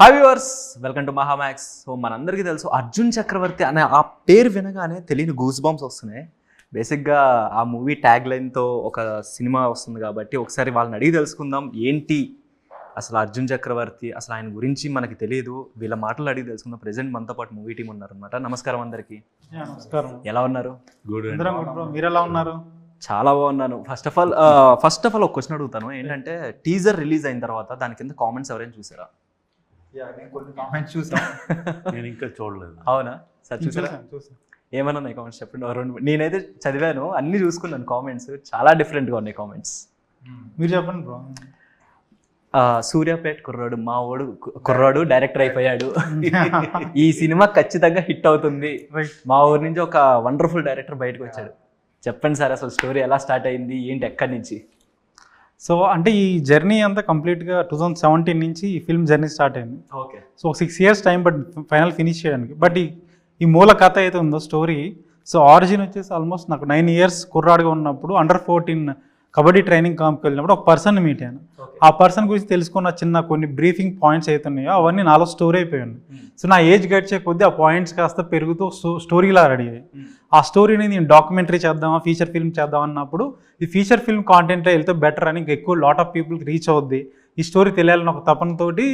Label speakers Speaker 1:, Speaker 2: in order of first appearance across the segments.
Speaker 1: Hi viewers, welcome to Mahamax. So మనందరికీ తెలుసు అర్జున్ చక్రవర్తి అనే ఆ పేరు వినగానే తెలియని గూస్ బంప్స్ వస్తున్నాయి. బేసిక్గా ఆ మూవీ ట్యాగ్ లైన్తో ఒక సినిమా వస్తుంది కాబట్టి ఒకసారి వాళ్ళని అడిగి తెలుసుకుందాం. ఏంటి అసలు అర్జున్ చక్రవర్తి, అసలు ఆయన గురించి మనకి తెలియదు. వీళ్ళ మాటలు అడిగి తెలుసుకుందాం. ప్రెసెంట్ మనతో పాటు మూవీ టీం ఉన్నారనమాట. నమస్కారం అందరికీ.
Speaker 2: నమస్కారం.
Speaker 1: ఎలా ఉన్నారు?
Speaker 2: మీరు ఎలా ఉన్నారు?
Speaker 1: చాలా బాగున్నాను. ఫస్ట్ ఆఫ్ ఆల్ ఒక క్వశ్చన్ అడుగుతాను. ఏంటంటే టీజర్ రిలీజ్ అయిన తర్వాత దాని కింద కామెంట్స్ ఎవరైనా చూసారా?
Speaker 2: కొన్ని కామెంట్స్ చూసాను.
Speaker 3: నేను ఇంకా చూడలేదు.
Speaker 1: అవునా సార్? చూసారా? ఏమన్నా ఉన్నాయి కామెంట్స్ చెప్పండి. నేనైతే చదివాను, అన్ని చూసుకున్నాను. కామెంట్స్ చాలా డిఫరెంట్గా ఉన్నాయి కామెంట్స్.
Speaker 2: మీరు చెప్పండి బ్రో.
Speaker 1: సూర్యాపేట కుర్రాడు డైరెక్టర్ అయిపోయాడు. ఈ సినిమా ఖచ్చితంగా హిట్ అవుతుంది. మా ఊరి నుంచి ఒక వండర్ఫుల్ డైరెక్టర్ బయటకు వచ్చాడు. చెప్పండి సార్, అసలు స్టోరీ ఎలా స్టార్ట్ అయింది, ఏంటి, ఎక్కడి నుంచి?
Speaker 2: సో అంటే ఈ జర్నీ అంతా కంప్లీట్గా 2017 నుంచి ఈ ఫిల్మ్ జర్నీ స్టార్ట్ అయింది.
Speaker 1: Okay.
Speaker 2: So 6 years time but final finish చేయడానికి. బట్ ఈ మూల కథ అయితే ఉందో స్టోరీ, సో ఆరిజిన్ వచ్చేసి ఆల్మోస్ట్ నాకు 9 years కుర్రాడుగా ఉన్నప్పుడు అండర్ 14 కబడ్డీ ట్రైనింగ్ క్యాంప్కి వెళ్ళినప్పుడు ఒక పర్సన్ మీట్ అయ్యాను. ఆ పర్సన్ గురించి తెలుసుకున్న చిన్న కొన్ని బ్రీఫింగ్ పాయింట్స్ అవుతున్నాయో అవన్నీ నాలో స్టోరీ అయిపోయాయి. సో నా ఏజ్ గడిచే కొద్దీ ఆ పాయింట్స్ కాస్త పెరుగుతూ స్టోరీలా రెడీ అయ్యాయి. ఆ స్టోరీని నేను డాక్యుమెంటరీ చేద్దామా, ఫీచర్ ఫిల్మ్ చేద్దాం అన్నప్పుడు ఈ ఫీచర్ ఫిల్మ్ కాంటెంట్లో వెళ్తే బెటర్ అని, ఇంకా ఎక్కువ లాట్ ఆఫ్ పీపుల్కి రీచ్ అవుద్ది, ఈ స్టోరీ తెలియాలని ఒక తపనతోటి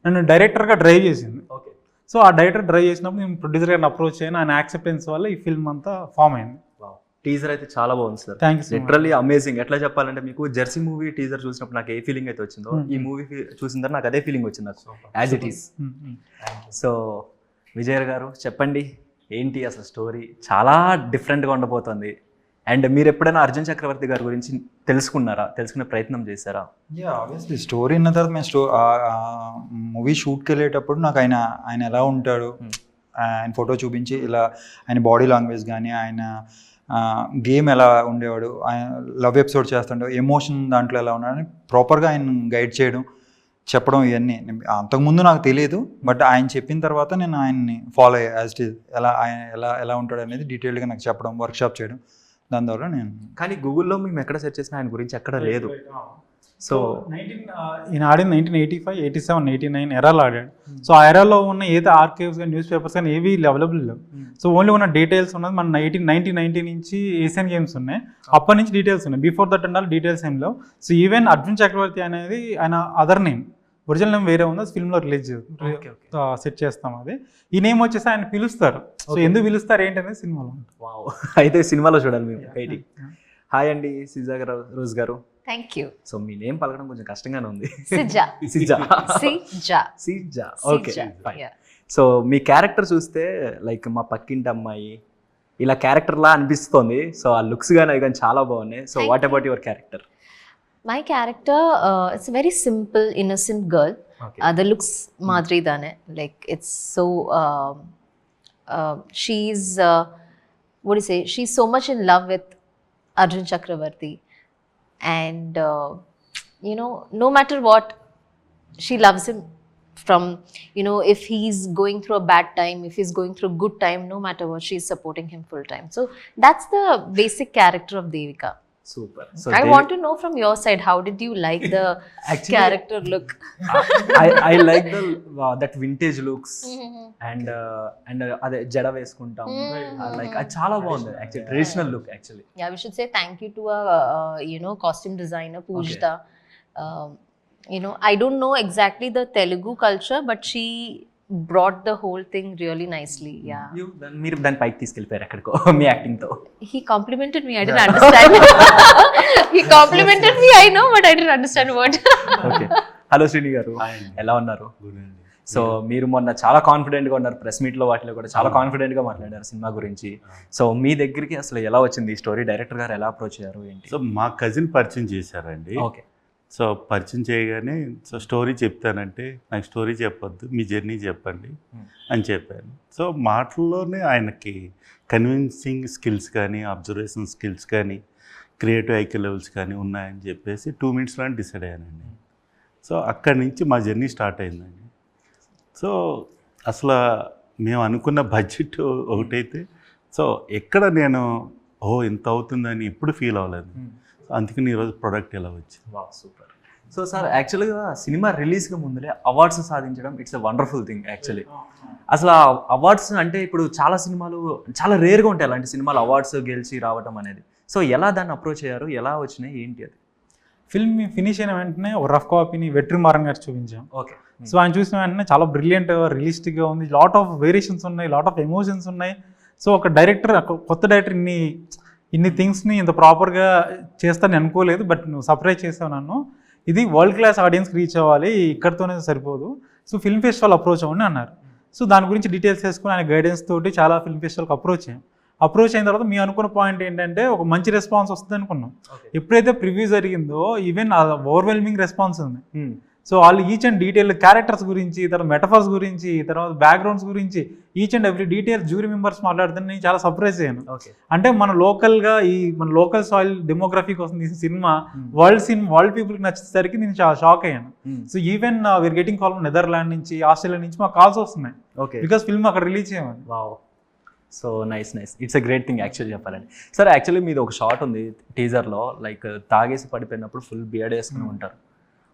Speaker 2: నన్ను డైరెక్టర్గా డ్రైవ్ చేసింది.
Speaker 1: ఓకే.
Speaker 2: సో ఆ డైరెక్టర్ డ్రైవ్ చేసినప్పుడు నేను ప్రొడ్యూసర్ గారిని అప్రోచ్ అయ్యాను. ఆయన యాక్సెప్టెన్స్ వల్ల ఈ ఫిల్మ్ అంతా ఫామ్ అయింది.
Speaker 1: టీజర్ అయితే చాలా బాగుంది sir.
Speaker 2: Thank you.
Speaker 1: Literally amazing. ఎట్లా చెప్పాలంటే, మీకు జెర్సీ మూవీ టీజర్ చూసినప్పుడు నాకు ఏ ఫీలింగ్ అయితే వచ్చిందో, ఈ మూవీ చూసిన తర్వాత నాకు అదే ఫీలింగ్ వచ్చింది, నాకు as it is. So Vijay గారు చెప్పండి, ఏంటి అసలు స్టోరీ? చాలా డిఫరెంట్గా ఉండబోతుంది. అండ్ మీరు ఎప్పుడైనా అర్జున్ చక్రవర్తి గారి గురించి తెలుసుకునే ప్రయత్నం చేశారా?
Speaker 4: ఆబ్వియస్లీ స్టోరీ అన్న తర్వాత మేము మూవీ షూట్కి వెళ్ళేటప్పుడు నాకు ఆయన ఎలా ఉంటాడు, ఆయన ఫోటో చూపించి ఇలా ఆయన బాడీ లాంగ్వేజ్ కానీ, ఆయన గేమ్ ఎలా ఉండేవాడు, ఆయన లవ్ ఎపిసోడ్ చేస్తుండే ఎమోషన్ దాంట్లో ఎలా ఉన్నాడని ప్రాపర్గా ఆయన గైడ్ చేయడం, చెప్పడం, ఇవన్నీ అంతకుముందు నాకు తెలియదు. బట్ ఆయన చెప్పిన తర్వాత నేను ఆయన్ని ఫాలో అయ్యా. యాజ్ ఇట్ ఈజ్ ఆయన ఎలా ఉంటాడు అనేది డీటెయిల్డ్గా నాకు చెప్పడం, వర్క్షాప్ చేయడం, దాని ద్వారా నేను.
Speaker 1: కానీ గూగుల్లో మేము ఎక్కడ సెర్చ్ చేసినా ఆయన గురించి ఎక్కడ లేదు. సో
Speaker 2: ఈయన ఆడింది 1985, 87, 89 ఎరాలో ఆడాడు. సో ఆ ఎరాలో ఉన్న ఏదో ఆర్కైవ్స్ కానీ, న్యూస్ పేపర్స్ కానీ ఏవి అవైలబుల్ లేవు. సో ఓన్లీ ఉన్న డీటెయిల్స్ ఉన్నది మన 1990 నుంచి ఏషియన్ గేమ్స్ ఉన్నాయి, అప్పటి నుంచి డీటెయిల్స్ ఉన్నాయి. Before that and all details ఏం లేవు. సో ఈవెన్ అర్జున్ చక్రవర్తి అనేది ఆయన అదర్ నేమ్, ఒరిజినల్ నేమ్ వేరే ఉంది, ఫిల్మ్లో రిలీజ్ సెట్ చేస్తాం. అది ఈ నేమ్ వచ్చేసి ఆయన పిలుస్తారు. సో ఎందుకు పిలుస్తారు ఏంటనేది సినిమాలో.
Speaker 1: వావ్, అయితే సినిమాలో చూడాలి మేము. హాయ్ అండి సిజా రోజ్ గారు.
Speaker 5: Thank you.
Speaker 1: So me name పలకడం కొంచెం కష్టంగానే ఉంది. సిజా. ఓకే. సో మీ క్యారెక్టర్ చూస్తే లైక్ మా పక్కింటి అమ్మాయి ఇలా క్యారెక్టర్ లా అనిపిస్తోంది. సో ఆ లుక్స్ కానీ అవి కానీ చాలా బాగున్నాయి. So what about your character?
Speaker 5: My character, it's a very simple, innocent girl.
Speaker 1: Okay.
Speaker 5: The looks Madhuri Dane. Like it's so, she's, what do you say? She's so much in love with Arjun Chakravarti. And, no matter what, she loves him from, if he's going through a bad time, if he's going through a good time, no matter what, she's supporting him full time. So that's the basic character of Devika.
Speaker 1: Super. So
Speaker 5: I want to know from your side, how did you like the character look?
Speaker 1: I like that vintage looks and అదే జడ వేసుకుంటాం, like అది చాలా బాగుంది actually, traditional look actually.
Speaker 5: Yeah, we should say thank you to a costume designer Poojda. I don't know exactly the Telugu culture, but she brought the whole thing really nicely. Yeah.
Speaker 1: మీరు దాని పైకి తీసుకెళ్ళిపోయారు ఎక్కడికో మీ acting తో.
Speaker 5: He complimented me, I didn't understand. He complimented me, I know, but I didn't understand what.
Speaker 1: Okay. Hello Srini గారు, ఎలా ఉన్నారు? So మీరు మొన్న చాలా కాన్ఫిడెంట్ గా ఉన్నారు, ప్రెస్ మీట్ లో వాటిలో కూడా చాలా కాన్ఫిడెంట్ గా మాట్లాడారు సినిమా గురించి. సో మీ దగ్గరికి అసలు ఎలా వచ్చింది ఈ స్టోరీ? డైరెక్టర్ గారు ఎలా అప్రోచ్ అయ్యారు ఏంటి?
Speaker 3: సో మా కజిన్ పరిచయం చేశారండి.
Speaker 1: ఓకే.
Speaker 3: సో పరిచయం చేయగానే సో స్టోరీ చెప్తానంటే, నాకు స్టోరీ చెప్పొద్దు, మీ జర్నీ చెప్పండి అని చెప్పాను. సో మాటల్లోనే ఆయనకి కన్విన్సింగ్ స్కిల్స్ కానీ, అబ్జర్వేషన్ స్కిల్స్ కానీ, క్రియేటివ్ ఐక్యూ లెవెల్స్ కానీ ఉన్నాయని చెప్పేసి 2 minutesలో డిసైడ్ అయ్యానండి. సో అక్కడి నుంచి మా జర్నీ స్టార్ట్ అయిందండి. సో అసలు మేము అనుకున్న బడ్జెట్ ఒకటైతే, సో ఎక్కడ నేను ఇంత అవుతుందని ఎప్పుడు ఫీల్ అవ్వలేదు. అందుకని ఈరోజు ప్రోడక్ట్ ఎలా వచ్చింది.
Speaker 1: Wow, super. సో సార్ యాక్చువల్గా సినిమా రిలీజ్కి ముందరే అవార్డ్స్ సాధించడం it's a wonderful thing actually. అసలు ఆ అవార్డ్స్ అంటే ఇప్పుడు చాలా సినిమాలు చాలా రేర్గా ఉంటాయి అలాంటి సినిమాలు అవార్డ్స్ గెలిచి రావడం అనేది. సో ఎలా దాన్ని అప్రోచ్ అయ్యారు, ఎలా వచ్చినాయి, ఏంటి అది?
Speaker 2: ఫిల్మ్ ఫినిష్ అయిన వెంటనే ఒక రఫ్ కాపీని వెట్రిమారన్ గారు చూపించాం.
Speaker 1: ఓకే.
Speaker 2: సో ఆయన చూసిన వెంటనే చాలా బ్రిలియంట్, రియలిస్టిక్గా ఉంది, లాట్ ఆఫ్ వేరియేషన్స్ ఉన్నాయి, లాట్ ఆఫ్ ఎమోషన్స్ ఉన్నాయి. సో ఒక డైరెక్టర్, కొత్త డైరెక్టర్ ఇన్ని థింగ్స్ని ఇంత ప్రాపర్గా చేస్తానని అనుకోలేదు, బట్ నువ్వు సర్ప్రైజ్ చేసావు నన్ను. ఇది వరల్డ్ క్లాస్ ఆడియన్స్కి రీచ్ అవ్వాలి, ఇక్కడితోనే సరిపోదు, సో ఫిల్మ్ ఫెస్టివల్ అప్రోచ్ అవ్వండి అన్నారు. సో దాని గురించి డీటెయిల్స్ చేసుకుని ఆయన గైడెన్స్ తోటి చాలా ఫిల్మ్ ఫెస్టివల్కి అప్రోచ్ అయ్యాం. అప్రోచ్ అయిన తర్వాత మీ అనుకున్న పాయింట్ ఏంటంటే ఒక మంచి రెస్పాన్స్ వస్తుంది అనుకున్నాం. ఎప్పుడైతే ప్రివ్యూ జరిగిందో ఈవెన్ ఓవర్వెల్మింగ్ రెస్పాన్స్ ఉంది. సో వాళ్ళు ఈచ్ అండ్ డీటెయిల్ క్యారెక్టర్స్ గురించి, తర్వాత మెటఫర్స్ గురించి, తర్వాత బ్యాక్గ్రౌండ్స్ గురించి each and every detail jury members మాట్లాడితే నేను చాలా సర్ప్రైజ్ అయ్యాను. అంటే మన లోకల్ సాయిల్ డెమోగ్రఫీ కోసం తీసిన సినిమా వరల్డ్ పీపుల్కి నచ్చేసరికి నేను చాలా షాక్ అయ్యాను. So even we are getting call Netherland నుంచి, ఆస్ట్రేలియా నుంచి మాకు కాల్స్ వస్తున్నాయి బికాస్ ఫిల్మ్ అక్కడ రిలీజ్ చేయమని.
Speaker 1: So nice it's a great thing actually చెప్పాలండి. సార్ యాక్చువల్లీ మీది ఒక షాట్ ఉంది టీజర్లో, లైక్ తాగేసి పడిపోయినప్పుడు ఫుల్ బియర్డ్ వేసుకుని ఉంటారు.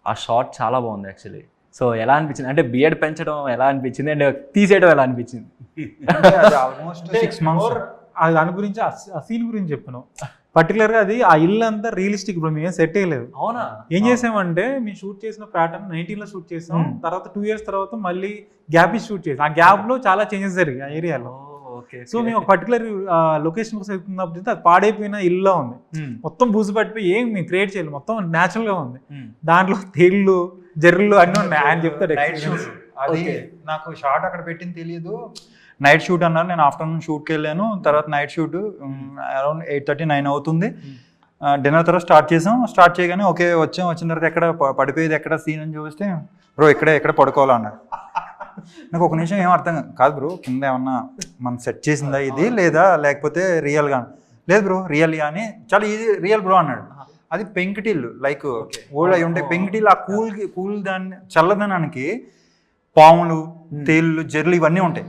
Speaker 1: ఆ షాట్ చాలా బాగుంది యాక్చువల్లీ. సో ఎలా అనిపించింది, అంటే బియర్డ్ పెంచడం ఎలా అనిపించింది అండ్ తీసేయడం ఎలా అనిపించింది?
Speaker 4: Almost 6 months.
Speaker 2: దాని గురించి ఆ సీన్ గురించి చెప్పాను పర్టికులర్గా. అది ఆ ఇల్లు అంతా రియలిస్టిక్, ఇప్పుడు మేము సెట్ అయ్యలేదు.
Speaker 1: అవునా?
Speaker 2: ఏం చేసామంటే మేము షూట్ చేసిన ప్యాటర్న్ 19లో షూట్ చేసాం, తర్వాత 2 years తర్వాత మళ్ళీ గ్యాప్ షూట్ చేసాం. ఆ గ్యాప్లో చాలా చేంజెస్ జరిగాయి ఆ ఏరియాలో. సో మేము ఒక పర్టికులర్ లొకేషన్ కోసం వెళ్తున్నప్పుడు అది పాడైపోయిన ఇల్లులో ఉంది, మొత్తం బూజు పట్టిపోయి ఏం మేము క్రియేట్ చేయాలి, మొత్తం న్యాచురల్ గా ఉంది. దాంట్లో తేళ్ళు, జర్రులు అన్నీ ఉన్నాయి. ఆయన చెప్తాడు
Speaker 4: అది నాకు షార్ట్ అక్కడ పెట్టింది తెలియదు. నైట్ షూట్ అన్నారు, నేను ఆఫ్టర్నూన్ షూట్కి వెళ్ళాను. తర్వాత నైట్ షూట్ అరౌండ్ 8:30, 9 అవుతుంది. డిన్నర్ తర్వాత స్టార్ట్ చేయగానే వచ్చిన తర్వాత ఎక్కడ పడిపోయేది, ఎక్కడ సీన్ అని చూస్తే బ్రో ఎక్కడ పడుకోవాలన్నారు. నాకు ఒక నిమిషం ఏం అర్థం కాదు బ్రో, కింద ఏమన్నా మనం సెట్ చేసిందా ఇది, లేదా లేకపోతే రియల్గా? లేదు బ్రో రియల్ అని, చాలా ఈజీ, రియల్ బ్రో అన్నాడు. అది పెంకుటిల్లు, లైక్ ఓల్డ్ అయి ఉంటే పెంకుటిల్లు. ఆ కూల్ దాన్ని చల్లదనానికి పాములు, తేళ్ళు, జర్లు ఇవన్నీ ఉంటాయి.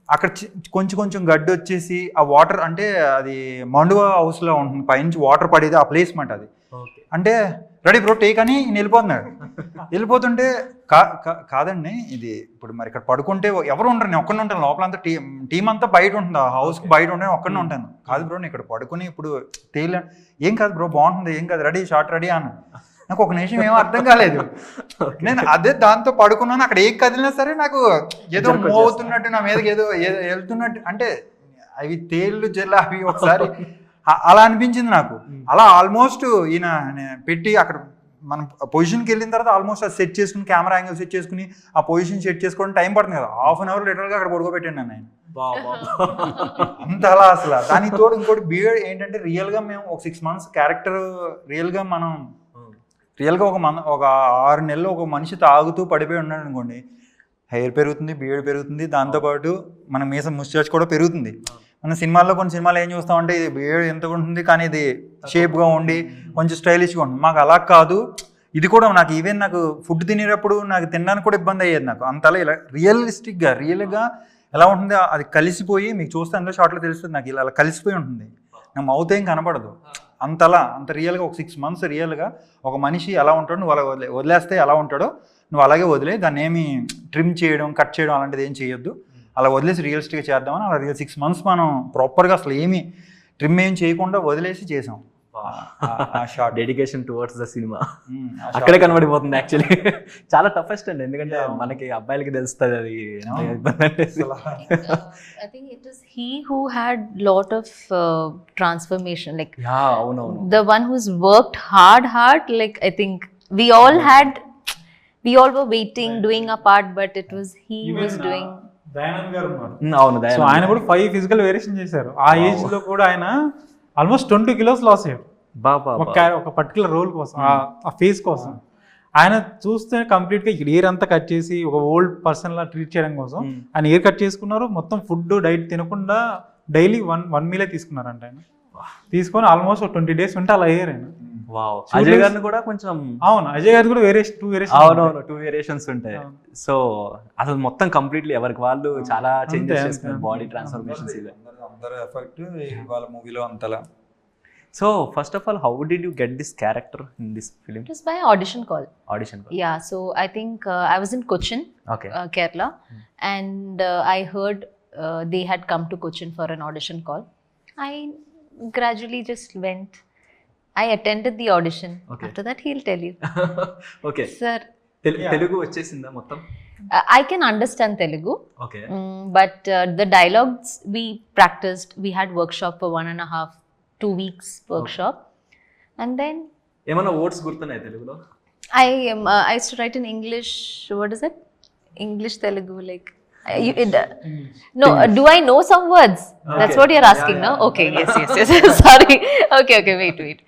Speaker 4: అక్కడ కొంచెం గడ్డి వచ్చేసి ఆ వాటర్, అంటే అది మండువా హౌస్లో ఉంటుంది, పైనుంచి వాటర్ పడేది ఆ ప్లేస్ మాట అది. అంటే రెడీ బ్రో టేక్ అని వెళ్ళిపోతున్నాడు. వెళ్ళిపోతుంటే కాదండి ఇది ఇప్పుడు మరి ఇక్కడ పడుకుంటే ఎవరు ఉండరు, నేను ఒక్కడే ఉంటాను, లోపలంతా టీం అంతా బయట ఉంటుంది, ఆ హౌస్కి బయట ఉంటే ఒక్కడే ఉంటాను. కాదు బ్రో నేను ఇక్కడ పడుకుని ఇప్పుడు తేలి, ఏం కాదు బ్రో బాగుంటుంది, ఏం కాదు రెడీ షార్ట్ రెడీ అన్న. నాకు ఒక నిమిషం ఏం అర్థం కాలేదు. నేను అదే దాంతో పడుకున్నాను. అక్కడ ఏం కదిలినా సరే నాకు ఏదో మూవ్ అవుతున్నట్టు, నా మీదకి ఏదో వెళ్తున్నట్టు, అంటే అవి తేళ్ళు జల్ల అవి ఒకసారి అలా అనిపించింది నాకు. అలా ఆల్మోస్ట్ ఈయన పెట్టి అక్కడ మనం పొజిషన్కి వెళ్ళిన తర్వాత ఆల్మోస్ట్ అది సెట్ చేసుకుని, కెమెరా యాంగిల్ సెట్ చేసుకుని ఆ పొజిషన్ సెట్ చేసుకోవడం టైం పడుతుంది కదా. 1/2 hour లిటరల్గా అక్కడ పడుకోబెట్టాను నేను ఆయన. అంత అలా అసలు. దానికి తోడు ఇంకోటి బియర్డ్ ఏంటంటే రియల్గా మేము ఒక 6 months క్యారెక్టర్ రియల్గా మనం రియల్గా ఒక 6 నెలలు ఒక మనిషి తాగుతూ పడిపోయి ఉన్నాడు అనుకోండి, హెయిర్ పెరుగుతుంది, బియర్డ్ పెరుగుతుంది, దాంతోపాటు మన మీసం ముస్టాచ్ కూడా పెరుగుతుంది. మన సినిమాల్లో కొన్ని సినిమాలు ఏం చూస్తామంటే ఇది బియర్డ్ ఎంత ఉంటుంది కానీ ఇది షేప్గా ఉండి కొంచెం స్టైలిష్గా ఉంటుంది. మాకు అలా కాదు. ఇది కూడా నాకు ఈవెన్ నాకు ఫుడ్ తినేటప్పుడు నాకు తినడానికి కూడా ఇబ్బంది అయ్యేది నాకు. అంతలా ఇలా రియల్గా ఎలా ఉంటుంది అది కలిసిపోయి, మీకు చూస్తే అందులో షార్ట్లో తెలుస్తుంది నాకు, ఇలా కలిసిపోయి ఉంటుంది. నా మౌత్ ఏం కనపడదు. అంత రియల్గా ఒక 6 months రియల్గా ఒక మనిషి ఎలా ఉంటాడో, నువ్వు అలా వదిలేస్తే ఎలా ఉంటాడో నువ్వు అలాగే వదిలే, దాన్ని ఏమి ట్రిమ్ చేయడం, కట్ చేయడం అలాంటిది ఏం చేయొద్దు, అలా వదిలేసి రియలిస్టిక్గా చేద్దామని అలా 6 months మనం ప్రాపర్గా అసలు ఏమి ట్రిమ్ ఏం చేయకుండా వదిలేసి చేసాం.
Speaker 1: డెడికేషన్ టువర్డ్స్ ద సినిమా అక్కడే కనబడిపోతుంది యాక్చువల్లీ. చాలా టఫెస్ట్ అండి, ఎందుకంటే మనకి అబ్బాయిలకి తెలుస్తుంది అది ఇబ్బంది అంటే.
Speaker 5: I think it is he who had lot of transformation, like the one who's worked hard, like I think we all were waiting, doing our part, but it was he who was doing.
Speaker 2: Dayanand గారు ఉన్నారు, so ఆయన కూడా 5 physical variation చేశారు. ఆ age లో కూడా ఆయన almost 20 kilos loss అయ్యారు ఒక పర్టికులర్ రోల్ కోసం, ఆ ఫేస్ కోసం. ఆయన చూస్తే కంప్లీట్ గా ఇయర్ అంతా కట్ చేసి ఒక ఓల్డ్ పర్సన్ లా ట్రీట్ చేయడం కోసం ఆయన ఇయర్ కట్ చేసుకున్నారు. మొత్తం ఫుడ్ డైట్ తినకుండా డైలీ 1 meal తీసుకున్నారంట ఆయన. తీసుకొని ఆల్మోస్ట్ 20 days ఉంటే అలా అయ్యారు ఆయన.
Speaker 1: అజయ్ గారిని కూడా కొంచెం,
Speaker 2: అవును అజయ్ గారి కూడా
Speaker 1: 2 వేరియేషన్స్ ఉంటాయి. సో అసలు మొత్తం కంప్లీట్లీ ఎవరికి వాళ్ళు చాలా చేంజెస్ చేస్తున్నారు, బాడీ ట్రాన్స్ఫర్మేషన్స్.
Speaker 4: అందరూ ఎఫెక్ట్ వాళ్ళ మూవీలో అంతలా.
Speaker 1: So first of all how did you get this character in this film?
Speaker 5: It was by audition call.
Speaker 1: Audition?
Speaker 5: Yeah, so I think I was in Cochin,
Speaker 1: okay.
Speaker 5: Kerala, and I heard they had come to Cochin for an audition call. I gradually just went. I attended the audition.
Speaker 1: Okay.
Speaker 5: After that, he'll tell you.
Speaker 1: Okay.
Speaker 5: Sir,
Speaker 1: Telugu వచ్చేసిందా మొత్తం?
Speaker 5: I can understand Telugu,
Speaker 1: okay.
Speaker 5: but the dialogues we practiced, we had workshop for 1.5-2 weeks workshop, and then
Speaker 1: ఏమైనా words గుర్తున్నాయి తెలుగులో?
Speaker 5: I used to write in English. What is it? English Telugu, like. No, do I know some words? That's
Speaker 1: Okay.
Speaker 5: what you're asking,
Speaker 1: Yeah,
Speaker 5: no?
Speaker 1: yeah.
Speaker 5: Okay, yes. Sorry. Okay, wait.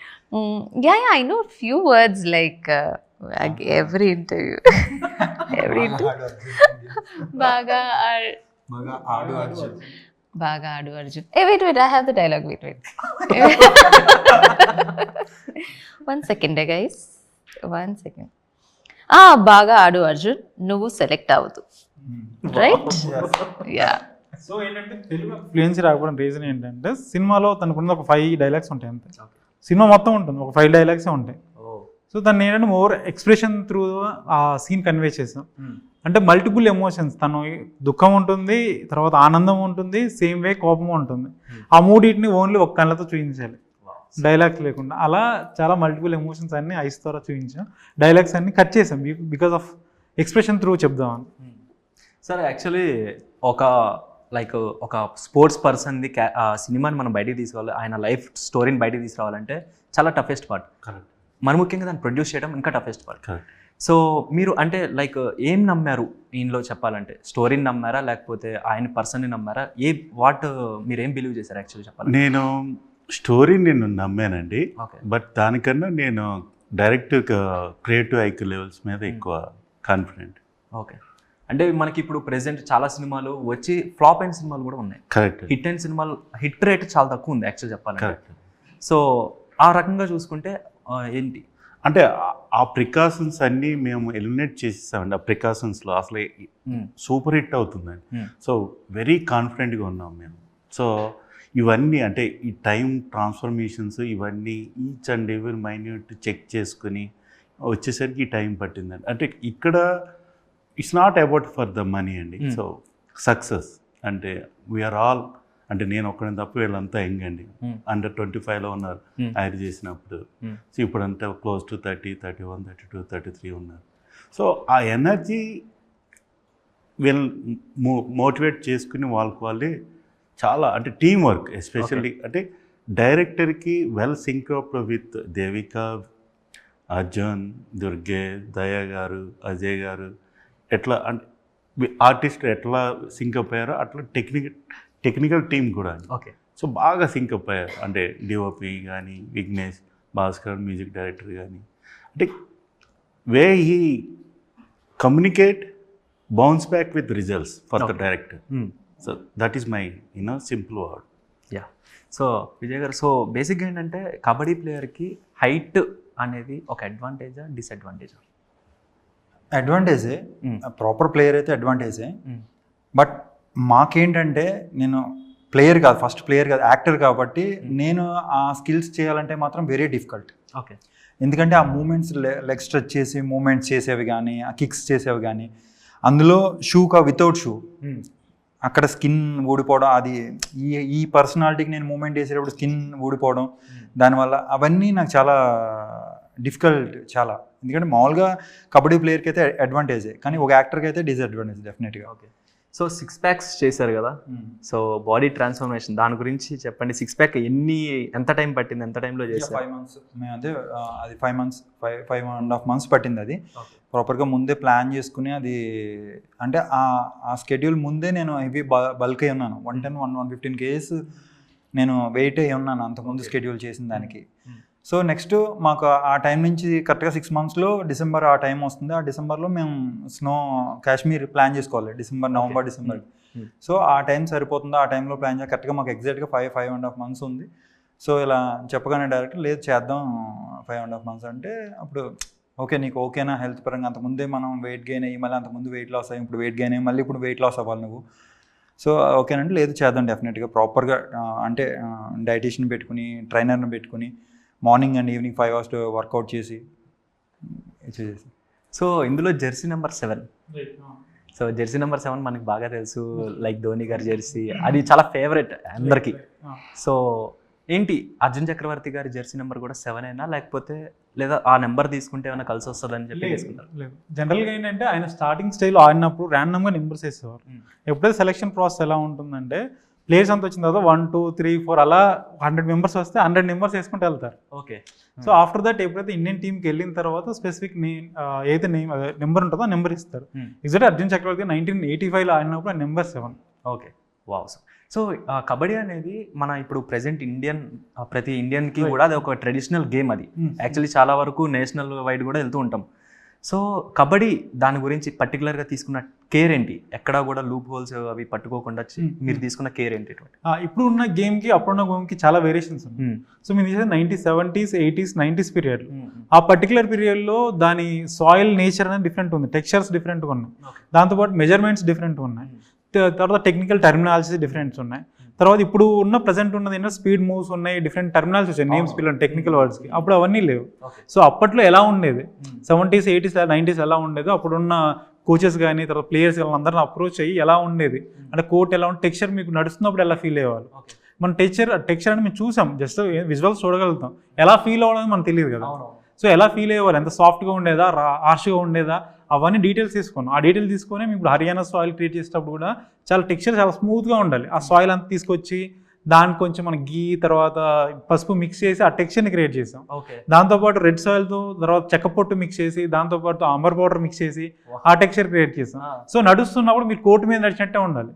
Speaker 5: Yeah, I know a few words like every interview. Baga
Speaker 4: ఆడు Arjun.
Speaker 5: Baga Adu Arjun. Hey, wait, I have the dialogue. Wait. One second, guys. 1 second. Baga Adu Arjun, నువ్వు select అవ్వదు. Right? Yeah.
Speaker 2: So ఏంటంటే Telugu fluency రాకపోవడం reason ఏంటంటే సినిమాలో తనకున్న ఒక 5 dialogues ఉంటాయి అంతే. సినిమా మొత్తం ఉంటుంది, ఒక 5 డైలాగ్సే ఉంటాయి. సో దాన్ని ఏంటంటే మోర్ ఎక్స్ప్రెషన్ త్రూ ఆ సీన్ కన్వే చేసాం. అంటే మల్టిపుల్ ఎమోషన్స్, తను దుఃఖం ఉంటుంది, తర్వాత ఆనందం ఉంటుంది, సేమ్ వే కోపం ఉంటుంది. ఆ మూడింటిని ఓన్లీ ఒక కళ్ళతో చూపించాలి, డైలాగ్స్ లేకుండా. అలా చాలా మల్టిపుల్ ఎమోషన్స్ అన్ని ఐస్ ద్వారా చూపించాం. డైలాగ్స్ అన్ని కట్ చేసాం బికాస్ ఆఫ్ ఎక్స్ప్రెషన్ త్రూ చెప్దామని.
Speaker 1: సార్ యాక్చువల్లీ ఒక స్పోర్ట్స్ పర్సన్ది సినిమాని మనం బయటికి తీసుకురావాలి, ఆయన లైఫ్ స్టోరీని బయటికి తీసుకురావాలంటే చాలా టఫెస్ట్ పార్ట్.
Speaker 3: కరెక్ట్.
Speaker 1: మరి ముఖ్యంగా దాన్ని ప్రొడ్యూస్ చేయడం ఇంకా టఫెస్ట్ పార్ట్.
Speaker 3: కరెక్ట్.
Speaker 1: సో మీరు అంటే ఏం నమ్మారు ఈయనలో చెప్పాలంటే? స్టోరీని నమ్మారా లేకపోతే ఆయన పర్సన్ని నమ్మారా? మీరు ఏం బిలీవ్ చేశారు యాక్చువల్లీ చెప్పాలి?
Speaker 3: నేను స్టోరీని నేను నమ్మానండి,
Speaker 1: ఓకే.
Speaker 3: బట్ దానికన్నా నేను డైరెక్ట్ క్రియేటివ్ ఐక్యూ లెవెల్స్ మీద ఎక్కువ కాన్ఫిడెంట్.
Speaker 1: ఓకే. అంటే మనకి ఇప్పుడు ప్రెసెంట్ చాలా సినిమాలు వచ్చి ఫ్లాప్ అయిన సినిమాలు కూడా ఉన్నాయి.
Speaker 3: కరెక్ట్.
Speaker 1: హిట్ అయిన సినిమాలు హిట్ రేట్ చాలా తక్కువ ఉంది యాక్చువల్ చెప్పాలంటే.
Speaker 3: కరెక్ట్.
Speaker 1: సో ఆ రకంగా చూసుకుంటే ఏంటి
Speaker 3: అంటే ఆ ప్రికాషన్స్ అన్నీ మేము ఎలిమినేట్ చేసేసామండి. ఆ ప్రికాషన్స్లో అసలు సూపర్ హిట్ అవుతుందండి. సో వెరీ కాన్ఫిడెంట్గా ఉన్నాం మేము. సో ఇవన్నీ అంటే ఈ టైం ట్రాన్స్ఫర్మేషన్స్ ఇవన్నీ each and every minute check చేసుకుని వచ్చేసరికి ఈ టైం పట్టిందండి. అంటే ఇక్కడ it's not about for the money అండి. సో సక్సెస్ అంటే వీఆర్ ఆల్, అంటే నేను ఒక్కడిని తప్ప వీళ్ళంతా యంగ్ అండి, అండర్ 25లో ఉన్నారు హైర్ చేసినప్పుడు. సో ఇప్పుడంతా క్లోజ్ టు 30, 31, 32, 33 ఉన్నారు. సో ఆ ఎనర్జీ వీళ్ళని మోటివేట్ చేసుకుని వాళ్ళే చాలా అంటే టీం వర్క్ ఎస్పెషల్లీ. అంటే డైరెక్టర్కి వెల్ సింక్అప్ విత్ దేవిక, అర్జున్, దుర్గే, దయా గారు, అజయ్ గారు, ఎట్లా అంటే ఆర్టిస్ట్ ఎట్లా సింక్అప్ అయ్యారో అట్లా టెక్నికల్ టీం కూడా.
Speaker 1: ఓకే.
Speaker 3: సో బాగా సింక్అప్ అయ్యారు. అంటే డిఓపి కానీ, విఘ్నేష్, భాస్కర్ మ్యూజిక్ డైరెక్టర్ కానీ, అంటే way he communicate bounce back with results for the director. So that is my simple word.
Speaker 1: Yeah. So Vijay గారు, సో బేసిక్గా ఏంటంటే కబడ్డీ ప్లేయర్కి హైట్ అనేది ఒక అడ్వాంటేజా డిసడ్వాంటేజా?
Speaker 4: అడ్వాంటేజే, ప్రాపర్ ప్లేయర్ అయితే అడ్వాంటేజే. బట్ మాకేంటంటే నేను ప్లేయర్ కాదు, ఫస్ట్ ప్లేయర్ కాదు, యాక్టర్ కాబట్టి నేను ఆ స్కిల్స్ చేయాలంటే మాత్రం వెరీ డిఫికల్ట్.
Speaker 1: ఓకే.
Speaker 4: ఎందుకంటే ఆ మూమెంట్స్ లెగ్ స్ట్రెచ్ చేసి మూమెంట్స్ చేసేవి కానీ, ఆ కిక్స్ చేసేవి కానీ, అందులో వితౌట్ షూ అక్కడ స్కిన్ ఊడిపోవడం, అది ఈ పర్సనాలిటీకి నేను మూమెంట్ చేసేటప్పుడు స్కిన్ ఊడిపోవడం, దానివల్ల అవన్నీ నాకు చాలా డిఫికల్ట్ చాలా. ఎందుకంటే మామూలుగా కబడ్డీ ప్లేయర్కి అయితే అడ్వాంటేజే, కానీ ఒక యాక్టర్కి అయితే డిసడ్వాంటేజ్ డెఫినెట్గా.
Speaker 1: ఓకే. సో 6 packs చేశారు కదా, సో బాడీ ట్రాన్స్ఫర్మేషన్ దాని గురించి చెప్పండి. 6 pack ఎంత టైం పట్టింది, ఎంత టైంలో చేశారు?
Speaker 4: 5 months మేము అదే అది 5.5 months పట్టింది. అది ప్రాపర్గా ముందే ప్లాన్ చేసుకుని, అది అంటే ఆ స్కెడ్యూల్ ముందే నేను హెవీ బల్క్ అయి ఉన్నాను. 110-115 kgs నేను వెయిట్ అయి ఉన్నాను అంతకుముందు స్కెడ్యూల్ చేసిన దానికి. సో నెక్స్ట్ మాకు ఆ టైం నుంచి కరెక్ట్గా 6 monthsలో డిసెంబర్ ఆ టైం వస్తుంది. ఆ డిసెంబర్లో మేము కాశ్మీర్ ప్లాన్ చేసుకోవాలి, నవంబర్ డిసెంబర్. సో ఆ టైం సరిపోతుందా, ఆ టైంలో ప్లాన్ చేయాలి. కరెక్ట్గా మాకు ఎగ్జాక్ట్గా 5.5 months ఉంది. సో ఇలా చెప్పగానే డైరెక్టర్ లేదు చేద్దాం 5.5 months అంటే, అప్పుడు ఓకే నీకు ఓకేనా హెల్త్ పరంగా? అంతకుముందే మనం వెయిట్ గెయిన్ అయ్యి మళ్ళీ అంతకుముందు వెయిట్ లాస్ అయ్యి ఇప్పుడు వెయిట్ గెయిన్ అయ్యి మళ్ళీ ఇప్పుడు వెయిట్ లాస్ అవ్వాలి నువ్వు. సో ఓకేనంటే లేదు చేద్దాం డెఫినెట్గా ప్రాపర్గా, అంటే డైటీషియన్ పెట్టుకుని ట్రైనర్ని పెట్టుకుని morning and evening 5 hours workout చేసి చేసేసి.
Speaker 1: సో ఇందులో jersey number 7. So jersey number 7 మనకి బాగా తెలుసు, లైక్ ధోని గారి జెర్సీ, అది చాలా ఫేవరెట్ అందరికీ. సో ఏంటి అర్జున్ చక్రవర్తి గారి జెర్సీ నెంబర్ కూడా 7 అయినా, లేకపోతే లేదా ఆ నెంబర్ తీసుకుంటే ఏమైనా కలిసి వస్తుందని చెప్పి తీసుకుంటారు?
Speaker 2: లేదు, జనరల్గా ఏంటంటే ఆయన స్టార్టింగ్ స్టైల్ ఆడినప్పుడు ర్యాండమ్గా నెంబర్స్ వేసేవారు. ఎప్పుడైతే సెలక్షన్ ప్రాసెస్ ఎలా ఉంటుందంటే ప్లేయర్స్ అంతా వచ్చిన తర్వాత 1 2 3 4 అలా 100 members వస్తే 100 numbers వేసుకుంటూ వెళ్తారు.
Speaker 1: ఓకే.
Speaker 2: సో ఆఫ్టర్ దట్ ఎప్పుడైతే ఇండియన్ టీంకి వెళ్ళిన తర్వాత స్పెసిఫిక్ ఏదైతే నెంబర్ ఉంటుందో ఆ నెంబర్ ఇస్తారు. ఎగ్జాక్ట్ అర్జున్ చక్రవర్తి 1985లో ఆడినప్పుడు ఆ number 7.
Speaker 1: Okay, wow. So kabaddi అనేది మన ఇప్పుడు ప్రెసెంట్ ప్రతి ఇండియన్కి కూడా అది ఒక ట్రెడిషనల్ గేమ్. అది యాక్చువల్లీ చాలా వరకు నేషనల్ వైడ్ కూడా వెళ్తూ ఉంటాం. సో కబడ్డీ దాని గురించి పర్టికులర్గా తీసుకున్న కేర్ ఏంటి? ఎక్కడా కూడా లూప్ హోల్స్ అవి పట్టుకోకుండా మీరు తీసుకున్న కేర్ ఏంటి?
Speaker 2: ఇప్పుడు ఉన్న గేమ్కి అప్పుడున్న గేమ్కి చాలా వేరియేషన్స్ ఉన్నాయి. సో మీరు చేసేది 1970s 80s 90s పీరియడ్. ఆ పర్టికులర్ పీరియడ్లో దాని సాయిల్ నేచర్ అనేది డిఫరెంట్ ఉంది, టెక్స్చర్స్ డిఫరెంట్గా ఉన్నాయి, దాంతోపాటు మెజర్మెంట్స్ డిఫరెంట్గా ఉన్నాయి, తర్వాత టెక్నికల్ టర్మినాలజీస్ డిఫరెంట్స్ ఉన్నాయి. తర్వాత ఇప్పుడు ఉన్న ప్రజెంట్ ఉన్నది ఏంటంటే స్పీడ్ మూవ్స్ ఉన్నాయి, డిఫరెంట్ టర్మినాలజీ వచ్చాయి, నేమ్స్ పిల్లలు టెక్నికల్ వర్డ్స్కి. అప్పుడు అవన్నీ లేవు. సో అప్పట్లో ఎలా ఉండేది 70s 80s 90s ఎలా ఉండేదో అప్పుడున్న కోచెస్ కానీ తర్వాత ప్లేయర్స్ అందరిని అప్రోచ్ అయ్యి ఎలా ఉండేది అంటే కోర్ట్ ఎలా ఉంటే టెక్స్చర్ మీకు నడుస్తున్నప్పుడు ఎలా ఫీల్ అయ్యేవాళ్ళు. మనం టెక్స్చర్ అని మేము చూసాం, జస్ట్ విజువల్స్ చూడగలుగుతాం, ఎలా ఫీల్ అవ్వడం మనకు తెలియదు కదా. సో ఎలా ఫీల్ అయ్యేవారు, ఎంత సాఫ్ట్గా ఉండేదా, హార్ష్గా ఉండేదా, అవన్నీ డీటెయిల్స్ తీసుకున్నాం. ఆ డీటెయిల్ తీసుకొని మేము ఇప్పుడు హర్యానా సాయిల్ క్రియేట్ చేసేటప్పుడు కూడా చాలా టెక్స్చర్ చాలా స్మూత్గా ఉండాలి. ఆ సాయిల్ అంతా తీసుకొచ్చి దానికి కొంచెం మన గీ తర్వాత పసుపు మిక్స్ చేసి ఆ టెక్స్చర్ని క్రియేట్ చేసాం. దాంతోపాటు రెడ్ సాయిల్తో తర్వాత చెక్కపొట్టు మిక్స్ చేసి దాంతోపాటు అంబర్ పౌడర్ మిక్స్ చేసి ఆ టెక్స్చర్ క్రియేట్ చేసాం. సో నడుస్తున్నప్పుడు మీరు కోర్టు మీద నడిచినట్టే ఉండాలి.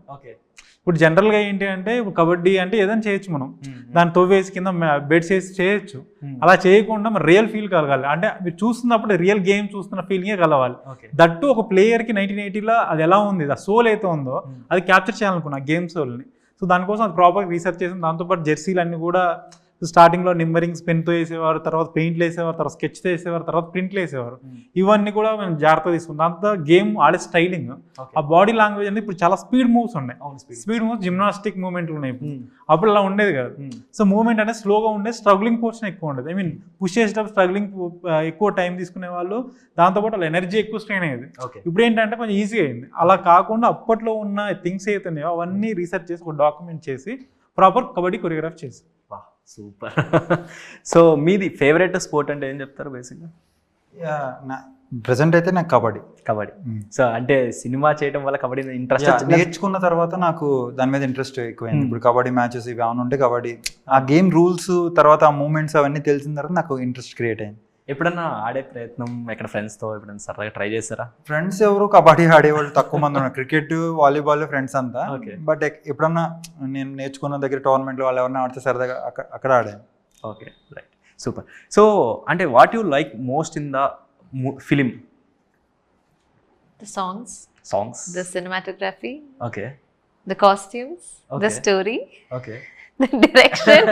Speaker 2: ఇప్పుడు జనరల్గా ఏంటి అంటే ఇప్పుడు కబడ్డీ అంటే ఏదైనా చేయొచ్చు, మనం దాన్ని తవ్వేసి కింద బెడ్స్ వేసి చేయొచ్చు. అలా చేయకుండా మన రియల్ ఫీల్ కలగాలి. అంటే మీరు చూస్తున్నప్పుడు రియల్ గేమ్ చూస్తున్న ఫీలింగే కలవాలి. దట్టు ఒక ప్లేయర్కి 1980లో అది ఎలా ఉంది, ఆ సోల్ అయితే ఉందో అది క్యాప్చర్ చేయాలనుకున్నా గేమ్ సోల్ని. సో దానికోసం అది ప్రాపర్గా రీసెర్చ్ చేసాం. దాంతోపాటు జెర్సీలు అన్నీ కూడా స్టార్టింగ్లో నింబరింగ్స్ పెన్తో వేసేవారు, తర్వాత పెయింట్లు వేసేవారు, తర్వాత స్కెచ్తో వేసేవారు, తర్వాత ప్రింట్లు వేసేవారు. ఇవన్నీ కూడా మేము జాగ్రత్త తీసుకున్నాం. దాంతో గేమ్ ఆడే స్టైలింగ్, ఆ బాడీ లాంగ్వేజ్ అనేది ఇప్పుడు చాలా స్పీడ్ మూవ్స్ ఉన్నాయి. స్పీడ్ మూవ్స్ జిమ్నాస్టిక్ మూవ్మెంట్లు ఉన్నాయి ఇప్పుడు. అప్పుడు అలా ఉండేది కాదు. సో మూవ్మెంట్ అనేది స్లోగా ఉండేది, స్ట్రగ్లింగ్ పోర్షన్ ఎక్కువ ఉండేది. ఐ మీన్ పుష్ చేసేటప్పుడు స్ట్రగ్లింగ్ ఎక్కువ టైం తీసుకునే వాళ్ళు, దాంతోపాటు వాళ్ళ ఎనర్జీ ఎక్కువ స్ట్రెయిన్ అయ్యేది. ఇప్పుడు ఏంటంటే కొంచెం ఈజీ అయింది. అలా కాకుండా అప్పట్లో ఉన్న థింగ్స్ అవుతున్నాయో అవన్నీ రీసెర్చ్ చేసి ఒక డాక్యుమెంట్ చేసి ప్రాపర్ కబడ్డీ కొరియోగ్రాఫ్ చేసి.
Speaker 1: సూపర్. సో మీది ఫేవరెట్ స్పోర్ట్ అంటే ఏం చెప్తారు బేసిక్గా?
Speaker 4: ప్రెసెంట్ అయితే నాకు కబడ్డీ.
Speaker 1: సో అంటే సినిమా చేయడం వల్ల కబడ్డీ ఇంట్రెస్ట్
Speaker 4: నేర్చుకున్న తర్వాత నాకు దాని మీద ఇంట్రెస్ట్ ఎక్కువైంది. ఇప్పుడు కబడ్డీ మ్యాచెస్ ఇవి ఏమైనా ఉంటే కబడ్డీ ఆ గేమ్ రూల్స్ తర్వాత ఆ మూమెంట్స్ అవన్నీ తెలిసిన తర్వాత నాకు ఇంట్రెస్ట్ క్రియేట్ అయింది.
Speaker 1: ఎప్పుడన్నా ఆడే ప్రయత్నం ఎక్కడ ఫ్రెండ్స్తో ఎప్పుడైనా సరదాగా ట్రై చేస్తారా?
Speaker 4: ఫ్రెండ్స్ ఎవరు కబడ్డీ ఆడేవాళ్ళు తక్కువ మంది ఉన్నారు, క్రికెట్ వాలీబాల్ ఫ్రెండ్స్ అంతా. బట్ ఎప్పుడన్నా నేను నేర్చుకున్న దగ్గర టోర్నమెంట్లో వాళ్ళు ఎవరైనా ఆడితే సరదాగా అక్కడ ఆడాను.
Speaker 1: Okay, right, super. సో అంటే what you like most in the film?
Speaker 5: The songs, the cinematography, the costumes, the story, the direction,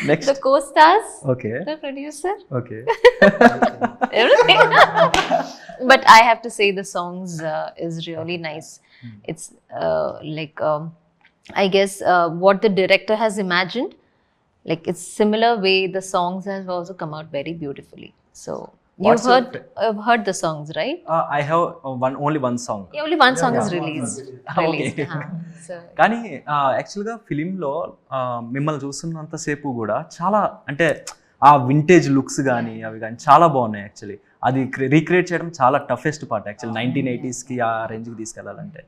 Speaker 1: next
Speaker 5: the co-stars, the producer, everything. But I have to say the songs is really nice. It's like I guess what the director has imagined, like it's similar way the songs have also come out very beautifully. So you've heard the songs, right?
Speaker 1: I have only one song.
Speaker 5: Yeah, only one song is released. So
Speaker 1: కానీ యాక్చువల్గా ఫిలింలో మిమ్మల్ని చూస్తున్నంతసేపు కూడా చాలా అంటే ఆ vintage looks కానీ అవి కానీ చాలా బాగున్నాయి. యాక్చువల్లీ అది రీక్రియేట్ చేయడం చాలా టఫెస్ట్ పార్ట్ యాక్చువల్లీ 1980sకి ఆ రేంజ్కి తీసుకెళ్ళాలంటే.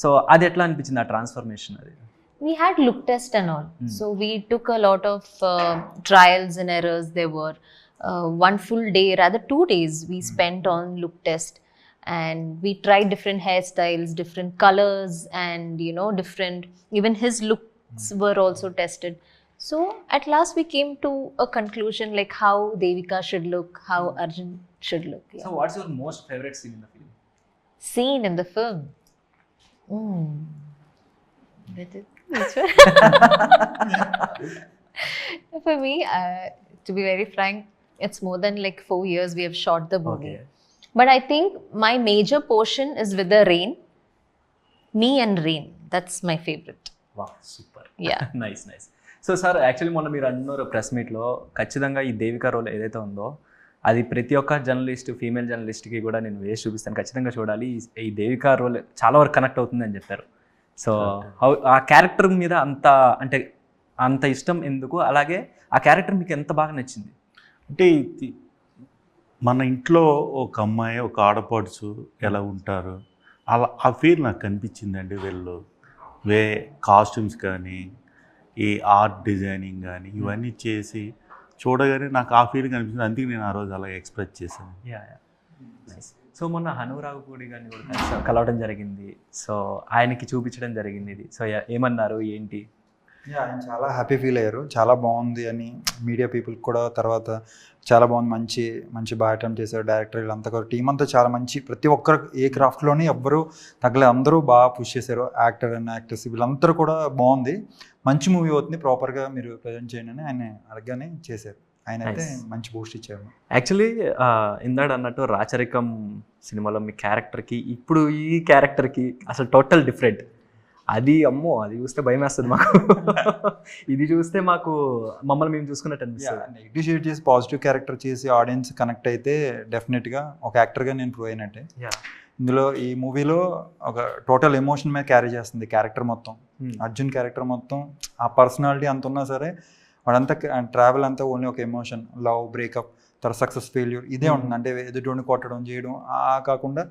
Speaker 1: సో అది ఎట్లా అనిపించింది ఆ ట్రాన్స్ఫర్మేషన్? అది
Speaker 5: we had look test and all. So we took a lot of trials and errors. There were one full day, rather 2 days we spent on look test, and we tried different hairstyles, different colors, and you know different, even his looks were also tested. So at last we came to a conclusion like how Devika should look, how Arjun should look.
Speaker 1: So what's your most favorite scene in the film?
Speaker 5: Scene in the film? For me, to be very frank, it's more than like 4 years we have shot the movie. But I think my major portion is with the rain. Me and Rain. That's my favorite.
Speaker 1: వా super
Speaker 5: Yeah.
Speaker 1: Nice nice. So sir actually మొన్న మీరు అన్నారు press మీట్లో ఖచ్చితంగా ఈ Devika role ఏదైతే ఉందో అది ప్రతి ఒక్క జర్నలిస్ట్ ఫీమేల్ జర్నలిస్ట్కి కూడా నేను వేసి చూపిస్తాను, ఖచ్చితంగా చూడాలి, ఈ దేవిక రోల్ చాలా వరకు కనెక్ట్ అవుతుంది అని చెప్పారు. సో ఆ క్యారెక్టర్ మీద అంత ఇష్టం ఎందుకు, అలాగే ఆ క్యారెక్టర్ మీకు ఎంత బాగా నచ్చింది?
Speaker 3: అంటే మన ఇంట్లో ఒక అమ్మాయి ఒక ఆడపడుచు ఎలా ఉంటారు అలా ఆ ఫీల్ నాకు కనిపించిందండి. వీళ్ళు కాస్ట్యూమ్స్ కానీ ఈ ఆర్ట్ డిజైనింగ్ కానీ ఇవన్నీ చేసి చూడగానే నాకు ఆ ఫీల్ కనిపించింది. అందుకే నేను ఆ రోజు అలా ఎక్స్ప్రెస్ చేశాను.
Speaker 1: నైస్. సో మొన్న హనురావుపూడి గారిని కూడా కలవడం జరిగింది, సో ఆయనకి చూపించడం జరిగింది ఇది. సో ఏమన్నారు ఏంటి?
Speaker 4: ఆయన చాలా హ్యాపీ ఫీల్ అయ్యారు, చాలా బాగుంది అని మీడియా పీపుల్ కూడా. తర్వాత చాలా బాగుంది, మంచి మంచి బాగా అటెంప్ట్ చేశారు డైరెక్టర్, వీళ్ళంతా కూడా టీం అంతా చాలా మంచి, ప్రతి ఒక్కరు ఏ క్రాఫ్ట్లోని ఎవ్వరూ తగ్గలేదు, అందరూ బాగా పుష్ చేశారు. యాక్టర్ అండ్ యాక్టర్స్ వీళ్ళందరూ కూడా బాగుంది, మంచి మూవీ అవుతుంది, ప్రాపర్గా మీరు ప్రజెంట్ చేయండి అని ఆయన అడగగానే చేశారు. ఆయన అయితే మంచి బూస్ట్ ఇచ్చారు.
Speaker 1: యాక్చువల్లీ ఇందాడ అన్నట్టు రాచరికం సినిమాలో మీ క్యారెక్టర్కి ఇప్పుడు ఈ క్యారెక్టర్కి అసలు టోటల్ డిఫరెంట్. అది అమ్మో, అది చూస్తే భయం వేస్తుంది మాకు. ఇది చూస్తే మాకు మమ్మల్ని మేము చూసుకున్నట్టు అనిపిస్తుంది.
Speaker 4: నెగిటివ్ షేడ్ చేసి పాజిటివ్ క్యారెక్టర్ చేసి ఆడియన్స్ కనెక్ట్ అయితే డెఫినెట్గా ఒక యాక్టర్గా నేను ప్రూవ్ అయినట్టే. ఇందులో ఈ మూవీలో ఒక టోటల్ ఎమోషన్ మీద క్యారీ చేస్తుంది క్యారెక్టర్ మొత్తం. అర్జున్ క్యారెక్టర్ మొత్తం ఆ పర్సనాలిటీ అంత ఉన్నా సరే వాడంతా ట్రావెల్ అంతా ఓన్లీ ఒక ఎమోషన్, లవ్, బ్రేకప్, తర్వాత సక్సెస్, ఫెయిల్యూర్, ఇదే ఉంటుంది. అంటే ఎదుటిని కొట్టడం చేయడం కాకుండా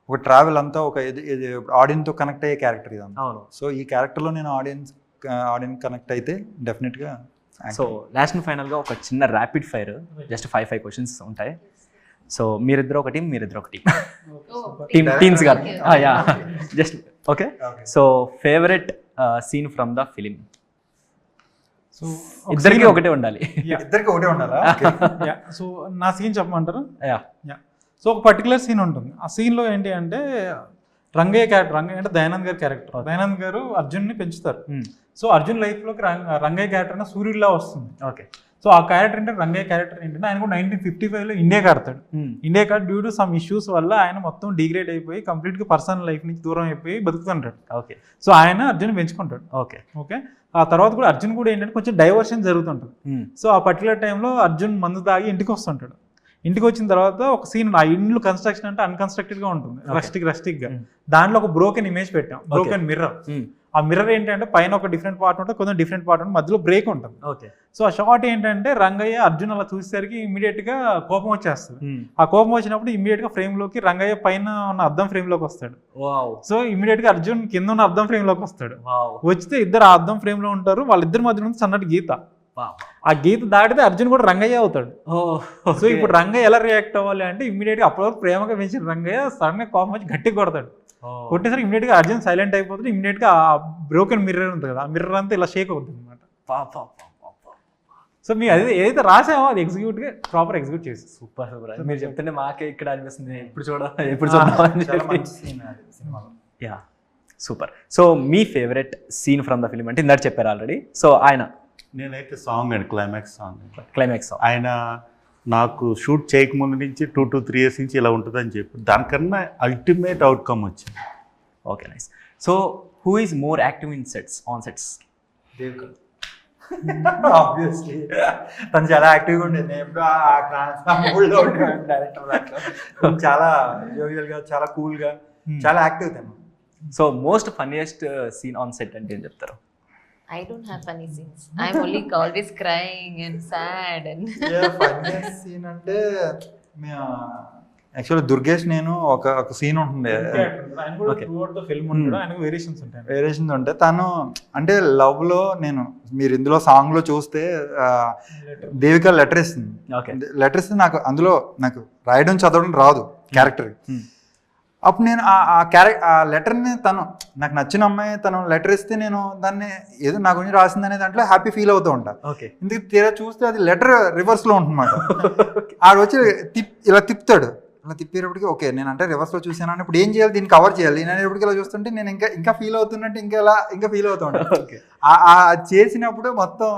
Speaker 4: ఒక ట్రావెల్ అంతా ఒక ఆడియన్స్తో కనెక్ట్ అయ్యే క్యారెక్టర్ ఇదంతా. సో ఈ క్యారెక్టర్లో నేను ఆడియన్స్ కనెక్ట్ అయితే డెఫినెట్గా.
Speaker 1: సో లాస్ట్ అండ్ ఫైనల్గా ఒక చిన్న ర్యాపిడ్ ఫైర్, జస్ట్ 5 క్వశ్చన్స్ ఉంటాయి. సో మీరిద్దరు ఒక టీం, మీరిద్దరు ఒక టీమ్స్ కాదు, yeah just okay. So favourite scene from the film?
Speaker 2: So
Speaker 1: ఇద్దరికి ఒకటే ఉండాలి.
Speaker 4: ఇద్దరికి ఒకటే ఉండాలా?
Speaker 2: సో నా సీన్ చెప్పమంటారు?
Speaker 1: యా.
Speaker 2: సో ఒక పర్టికులర్ సీన్ ఉంటుంది. ఆ సీన్లో ఏంటి అంటే రంగయ్య క్యారెక్టర్, రంగయ్య అంటే దయానంద్ గారి క్యారెక్టర్. దయానంద్ గారు అర్జున్ని పెంచుతారు. సో అర్జున్ లైఫ్లోకి రంగయ్య క్యారెక్టర్ అంటే సూర్యుడిలా వస్తుంది.
Speaker 1: ఓకే.
Speaker 2: సో ఆ క్యారెక్టర్ అంటే రంగయ్య క్యారెక్టర్ ఏంటంటే ఆయన కూడా 1955లో ఇండియాకి ఆడతాడు. ఇండియాకి ఆడి డ్యూ టు సమ్ ఇష్యూస్ వల్ల ఆయన మొత్తం డిగ్రేడ్ అయిపోయి కంప్లీట్గా పర్సనల్ లైఫ్ నుంచి దూరం అయిపోయి బతుకుతుంటాడు.
Speaker 1: ఓకే.
Speaker 2: సో ఆయన అర్జున్ పెంచుకుంటాడు.
Speaker 1: ఓకే.
Speaker 2: ఓకే. ఆ తర్వాత కూడా అర్జున్ కూడా ఏంటంటే కొంచెం డైవర్షన్ జరుగుతుంటుంది. సో ఆ పర్టికులర్ టైంలో అర్జున్ మందు తాగి ఇంటికి వస్తుంటాడు. ఇంటికి వచ్చిన తర్వాత ఒక సీన్, ఆ ఇండ్లు కన్స్ట్రక్షన్ అంటే అన్కన్స్ట్రక్టెడ్గా ఉంటుంది, రస్టిక్గా. దాంట్లో ఒక బ్రోకెన్ ఇమేజ్ పెట్టాం, బ్రోకెన్ మిర్రర్. ఆ మిర్రర్ ఏంటంటే పైన ఒక డిఫరెంట్ పార్ట్ ఉంటుంది, కొంచెం డిఫరెంట్ పార్ట్ ఉంటుంది, మధ్యలో బ్రేక్ ఉంటుంది.
Speaker 1: ఓకే.
Speaker 2: సో ఆ షార్ట్ ఏంటంటే రంగయ్య అర్జున్ అలా చూసేసరికి ఇమీడియట్ గా కోపం వచ్చేస్తుంది. ఆ కోపం వచ్చినప్పుడు ఇమీడియట్ గా ఫ్రేమ్ లోకి రంగయ్య పైన ఉన్న అద్దం ఫ్రేమ్ లోకి వస్తాడు. సో ఇమీడియట్ గా అర్జున్ కింద ఉన్న అద్దం ఫ్రేమ్ లోకి వస్తాడు. వచ్చితే ఇద్దరు ఆ అద్దం ఫ్రేమ్ లో ఉంటారు. వాళ్ళిద్దరి మధ్య నుంచి సన్నటి గీత, ఆ గీత దాటితే అర్జున్ కూడా రంగయ్య అవుతాడు. సో ఇప్పుడు రంగయ్య ఎలా రియాక్ట్ అవ్వాలి అంటే ఇమీడియట్ గా అప్పటివరకు ప్రేమగా పెంచిన రంగయ్య సడన్ గా కోపం వచ్చి గట్టిగా కొడతాడు. కొట్టేసరికి ఇమీడియట్ గా అర్జున్ సైలెంట్ అయిపోతుంది. ఇమీడియట్ గా ఆ బ్రోకెన్ మిర్రర్ ఉంటుంది కదా, ఆ మిర్రర్ అంతా ఇలా షేక్ అవుతుంది అనమాట. సో మీ అది ఏదైతే రాసామో అది ప్రాపర్ ఎగ్జిక్యూట్ చేసి.
Speaker 1: Super super. మీరు చెప్తుంటే మాకే ఇక్కడ అనిపిస్తుంది ఎప్పుడు చూద్దాం. Yeah super. సో మీ favourite scene from the film అంటే ఇందాక చెప్పారు ఆల్రెడీ. సో ఆయన
Speaker 3: నేనైతే సాంగ్ అండి, క్లైమాక్స్
Speaker 1: సాంగ్.
Speaker 3: ఆయన నాకు షూట్ చేయకముందు నుంచి 2 to 3 years నుంచి ఇలా ఉంటుందని చెప్పి దానికన్నా అల్టిమేట్ అవుట్కమ్ వచ్చింది.
Speaker 1: Okay nice. So who is more active in sets, on sets?
Speaker 4: Obviously తను చాలా యాక్టివ్గా ఉండేది. నేను ఎప్పుడు మూడ్లో ఉండేవాడిని డైరెక్టర్ దాంట్లో. చాలా జోవియల్గా, చాలా కూల్గా, చాలా యాక్టివ్ తను.
Speaker 1: So most funniest scene on set అంటే ఏం చెప్తారు?
Speaker 5: I don't have funny scenes. I'm only always crying and sad and
Speaker 4: funniest scene అంటే యాక్చువల్లీ దుర్గేష్ నేను ఒక సీన్ ఉంటుంది, వేరియేషన్స్ ఉంటాయి. తను అంటే లవ్ లో మీరు ఇందులో సాంగ్ లో చూస్తే దేవిక లెటర్ ఇస్తుంది. లెటర్ ఇస్తే నాకు అందులో నాకు రాయడం చదవడం రాదు క్యారెక్టర్. అప్పుడు నేను ఆ లెటర్ని నాకు నచ్చిన అమ్మాయి తను లెటర్ ఇస్తే నేను దాన్ని ఏదో నా గురించి రాసింది అనే దాంట్లో హ్యాపీ ఫీల్ అవుతూ ఉంటా. ఎందుకు తీరా చూస్తే అది లెటర్ రివర్స్లో ఉంటుందన్నమాట. ఆడు వచ్చి ఇలా తిప్పుతాడు, ఇలా తిప్పేటప్పటికి ఓకే నేను అంటే రివర్స్లో చూసాను, ఇప్పుడు ఏం చేయాలి, దీన్ని కవర్ చేయాలి. నేను ఎప్పటికి ఇలా చూస్తుంటే నేను ఇంకా ఫీల్ అవుతున్నట్టు ఇంకా ఫీల్ అవుతూ ఉంటాను. చేసినప్పుడు మొత్తం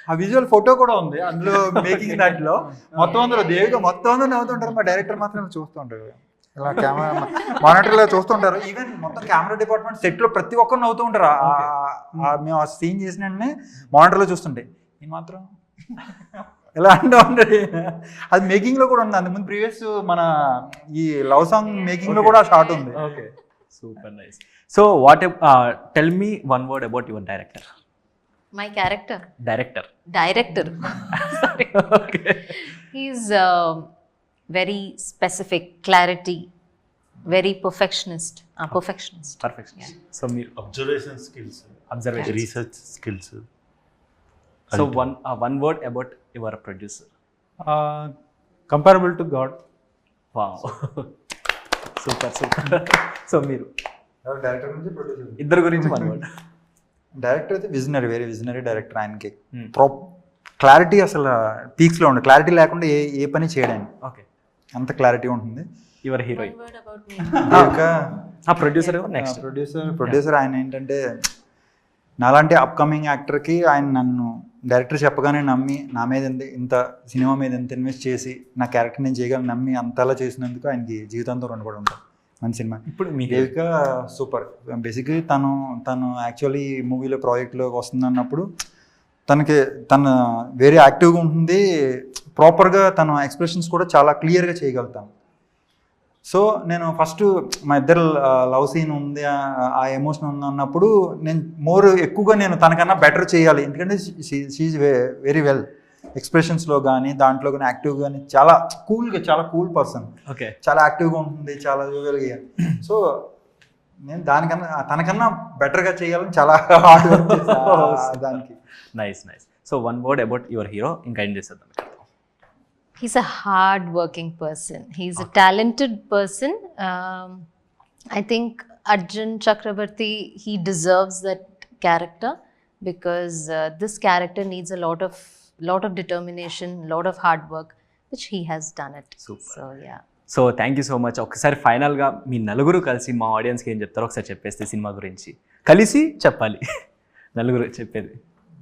Speaker 4: ఆ విజువల్ ఫోటో కూడా ఉంది అందులో, మేకింగ్ దాంట్లో మొత్తం అందులో దేవిగా మొత్తం అందరూ నవ్వుతుంటారు. మా డైరెక్టర్ మాత్రం చూస్తూ ఉంటాడు. ఇలా కెమెరా మానిటర్లో చూస్తుంటారు. ఈవెన్ మొత్తం కెమెరా డిపార్ట్మెంట్ సెట్లో ప్రతి ఒక్కరు నవ్వుతూ ఉంటారు. మేము ఆ సీన్ చేసిన వెంటనే మానిటర్లో చూస్తుంటే నేను మాత్రం ఇలా అంటూ ఉంటుంది. అది మేకింగ్లో కూడా ఉంది. అంతకుముందు ప్రీవియస్ మన ఈ లవ్ సాంగ్ మేకింగ్లో కూడా షార్ట్ ఉంది.
Speaker 1: Okay, super nice. So what tell me one word about your director.
Speaker 5: My character.
Speaker 1: Director.
Speaker 5: Sorry.
Speaker 1: Okay.
Speaker 5: He's very specific, clarity, very perfectionist. Perfectionist.
Speaker 1: Perfectionist. So మీరు
Speaker 3: observation skills,
Speaker 1: observation.
Speaker 3: Research skills.
Speaker 1: So one word about your producer.
Speaker 2: Comparable to God.
Speaker 1: Wow. Super. So మీరు
Speaker 4: director నుంచి producer,
Speaker 1: ఇద్దరు గురించి one word.
Speaker 4: Director అయితే visionary, very visionary director. ఆయనకి clarity అసలు పీక్స్లో ఉంటుంది. Clarity లేకుండా ఏ పని చేయడానికి
Speaker 1: ఓకే,
Speaker 4: అంత క్లారిటీ ఉంటుంది.
Speaker 1: Your
Speaker 5: One
Speaker 1: heroine.
Speaker 5: word about me.
Speaker 4: Devika
Speaker 1: producer next.
Speaker 4: Producer ఆయన ఏంటంటే నాలాంటి అప్కమింగ్ యాక్టర్కి ఆయన నన్ను డైరెక్టర్ చెప్పగానే నమ్మి నా మీద ఇంత సినిమా మీద ఎంత ఇన్వెస్ట్ చేసి నా క్యారెక్టర్ నేను చేయగలను నమ్మి అంతలా చేసినందుకు ఆయనకి జీవితాంతం రుణపడి ఉంటాను. మన సినిమా
Speaker 1: ఇప్పుడు మీ
Speaker 4: దేవిక సూపర్. బేసిక్లీ తను యాక్చువల్లీ మూవీలో ప్రాజెక్ట్లో వస్తుంది అన్నప్పుడు తను వెరీ యాక్టివ్గా ఉంటుంది. ప్రాపర్గా తన ఎక్స్ప్రెషన్స్ కూడా చాలా క్లియర్గా చేయగలుగుతాను. సో నేను ఫస్ట్ మా ఇద్దరు లవ్ సీన్ ఉంది, ఆ ఎమోషన్ ఉంది అన్నప్పుడు నేను ఎక్కువగా నేను తనకన్నా బెటర్ చేయాలి. ఎందుకంటే షీఈ్ వెరీ వెల్ ఎక్స్ప్రెషన్స్లో కానీ దాంట్లో కానీ యాక్టివ్ కానీ చాలా కూల్ పర్సన్.
Speaker 1: ఓకే,
Speaker 4: చాలా యాక్టివ్గా ఉంటుంది, చాలా జోవియల్గా. సో నేను తనకన్నా బెటర్గా చేయాలని చాలా హార్డ్ వర్క్ చేశాను దానికి.
Speaker 1: Nice. So one word about your hero, ఇంకా ఏం చేసేద్దాం.
Speaker 5: He's a hard-working person. He's a talented person. I think Arjun Chakravarti, he deserves that character because this character needs a lot of determination, lot of hard work, which he has done it.
Speaker 1: Super.
Speaker 5: So yeah.
Speaker 1: So thank you so much. ఒకసారి ఫైనల్గా మీ నలుగురు కలిసి మా ఆడియన్స్కి ఏం చెప్తారో ఒకసారి చెప్పేస్తే సినిమా గురించి కలిసి చెప్పాలి. నలుగురు చెప్పేది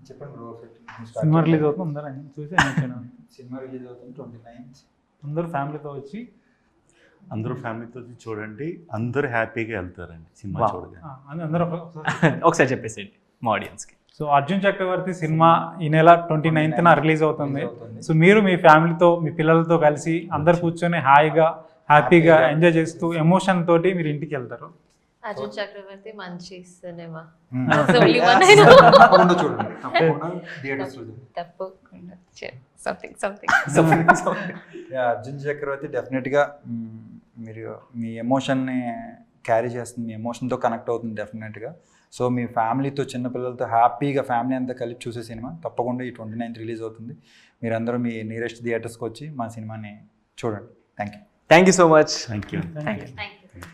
Speaker 4: చెప్పండి బ్రో.
Speaker 2: సినిమా రిలీజ్ అవుతుంది, అందరూ చూసి
Speaker 4: సినిమా రిలీజ్ అవుతుంది 29th.
Speaker 2: అందరూ ఫ్యామిలీతో వచ్చి
Speaker 3: అందరూ ఫ్యామిలీతో చూడండి, అందరూ హ్యాపీగా వెళ్తారండి సినిమా
Speaker 1: Wow.
Speaker 3: చూడగానే.
Speaker 2: అందరూ
Speaker 1: ఒకసారి చెప్పేసేయండి మా ఆడియన్స్కి.
Speaker 2: సో అర్జున్ చక్రవర్తి సినిమా ఈ నెల 29th రిలీజ్ అవుతుంది. సో మీరు మీ ఫ్యామిలీతో మీ పిల్లలతో కలిసి అందరు కూర్చొని హాయిగా హ్యాపీగా ఎంజాయ్ చేస్తూ ఎమోషన్ తోటి మీరు ఇంటికి వెళ్తారు.
Speaker 5: Arjun Chakravarti మంచి సినిమా.
Speaker 4: తప్పకుండా చూడండి, తప్పకుండా థియేటర్స్లో చూడండి.
Speaker 5: తప్పకుండా something.
Speaker 4: అర్జున్ చక్రవర్తి డెఫినెట్గా మీరు మీ ఎమోషన్ని క్యారీ చేస్తుంది, మీ ఎమోషన్తో కనెక్ట్ అవుతుంది డెఫినెట్గా. సో మీ ఫ్యామిలీతో చిన్నపిల్లలతో హ్యాపీగా ఫ్యామిలీ అంతా కలిపి చూసే సినిమా తప్పకుండా ఈ 29th రిలీజ్ అవుతుంది. మీరందరూ మీ నియరెస్ట్ థియేటర్స్కి వచ్చి మా సినిమాని చూడండి. Thank you
Speaker 1: so much.
Speaker 3: Thank you.
Speaker 5: Thank you.